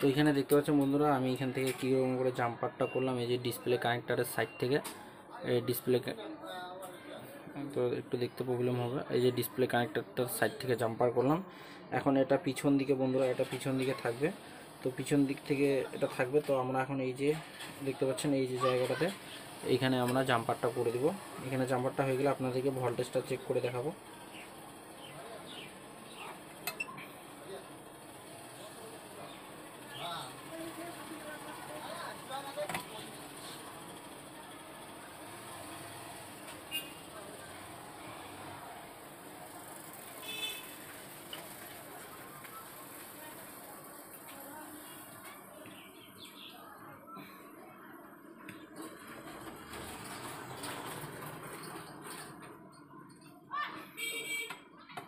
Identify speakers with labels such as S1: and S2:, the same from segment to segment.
S1: তো এখানে দেখতে পাচ্ছেন বন্ধুরা, আমি এখান থেকে কীরকম করে জাম্পারটা করলাম। এই যে ডিসপ্লে কানেক্টারের সাইড থেকে এই ডিসপ্লে, তো একটু দেখতে প্রবলেম হবে, এই যে ডিসপ্লে কানেক্টারটার সাইড থেকে জাম্পার করলাম। এখন এটা পিছন দিকে বন্ধুরা, এটা পিছন দিকে থাকবে। তো পিছন দিক থেকে এটা থাকবে। তো আমরা এখন এই যে দেখতে পাচ্ছেন এই যে জায়গাটাতে এইখানে আমরা জাম্পারটা করে দেব। এখানে জাম্পারটা হয়ে গেলে আপনাদেরকে ভোল্টেজটা চেক করে দেখাবো।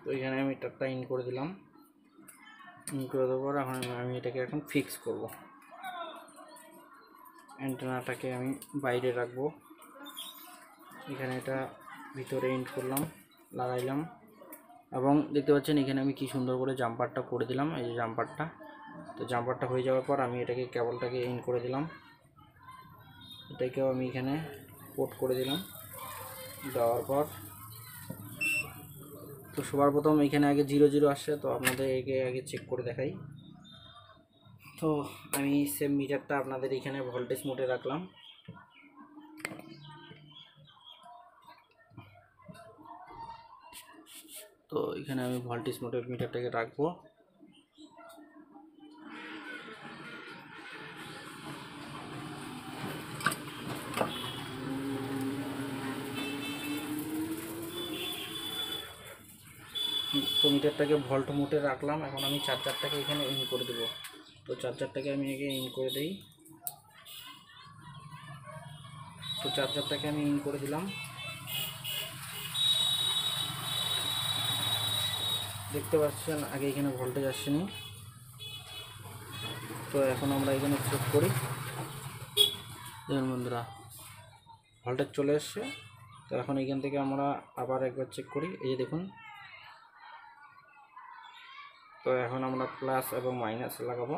S1: তো এখানে আমি মিটারটা ইন করে দিলাম। ইন করে দেওয়ার পর এখন আমি এটাকে এখন ফিক্স করব। অ্যান্টেনাটাকে আমি বাইরে রাখবো। এখানে এটা ভিতরে ইন করলাম, লাগাইলাম, এবং দেখতে পাচ্ছেন এখানে আমি কি সুন্দর করে জাম্পারটা করে দিলাম। এই যে জাম্পারটা, তো জাম্পারটা হয়ে যাওয়ার পর আমি এটাকে কেবলটাকে ইন করে দিলাম। এটাকেও আমি এখানে পোর্ট করে দিলাম। দেওয়ার পর তো সবার প্রথম এখানে আগে 00 আসছে, তো আপনাদের একে আগে চেক করে দেখাই। তো আমি সেম মিটারটা আপনাদের এখানে ভোল্টেজ মোডে রাখলাম। তো এখানে আমি ভোল্টেজ মোডের মিটারটাকে রাখবো। তো মিটারটাকে ভোল্ট মোডে রাখলাম। এখন আমি চার্জারটাকে এখানে ইন করে দেবো। তো চার্জারটাকে আমি আগে ইন করে দিই। তো চার্জারটাকে আমি ইন করে দিলাম। দেখতে পাচ্ছেন আগে এখানে ভোল্টেজ আসেনি। তো এখন আমরা এখানে চেক করি। দেখুন বন্ধুরা, ভোল্টেজ চলে এসছে। তো এখন এখান থেকে আমরা আবার একবার চেক করি। এই যে দেখুন, তো এখন আমরা প্লাস এবং মাইনাস লাগাবো।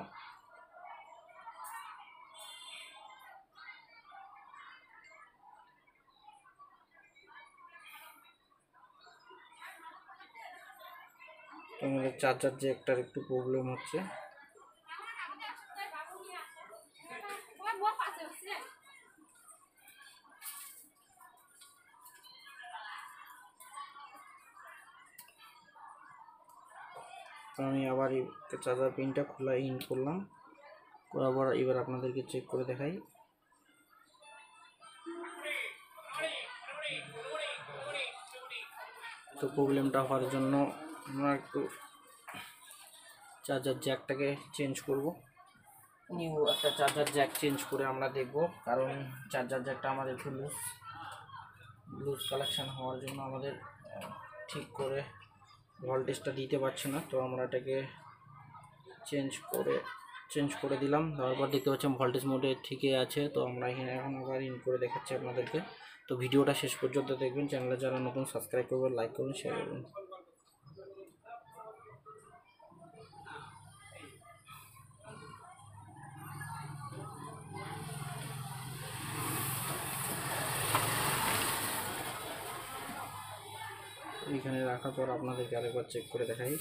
S1: তো আমাদের চার্জার যে একটার একটু প্রবলেম হচ্ছে। তো আমি আবার এই চার্জার পিনটা খোলা ইন করলাম, করার পর এবার আপনাদেরকে চেক করে দেখাই। তো প্রবলেমটা হওয়ার জন্য আমরা একটু চার্জার জ্যাকটাকে চেঞ্জ করব। নিউ একটা চার্জার জ্যাক চেঞ্জ করে আমরা দেখব, কারণ চার্জার জ্যাকটা আমাদের একটু লুজ কালেকশন হওয়ার জন্য আমাদের ঠিক করে ভোল্টেজটা দিতে পারছে না। তো আমরা এটাকে চেঞ্জ করে দিলাম। তারপর দেখতে পাচ্ছেন ভোল্টেজ মোডে ঠিকই আছে। তো আমরা এখানে এখন আবার ইন করে দেখাচ্ছি আপনাদেরকে। তো ভিডিওটা শেষ পর্যন্ত দেখবেন। চ্যানেলে যারা নতুন সাবস্ক্রাইব করবেন, লাইক করুন, শেয়ার করুন। এখানে রাখার পর আপনাদেরকে আরেকবার চেক করে দেখাই।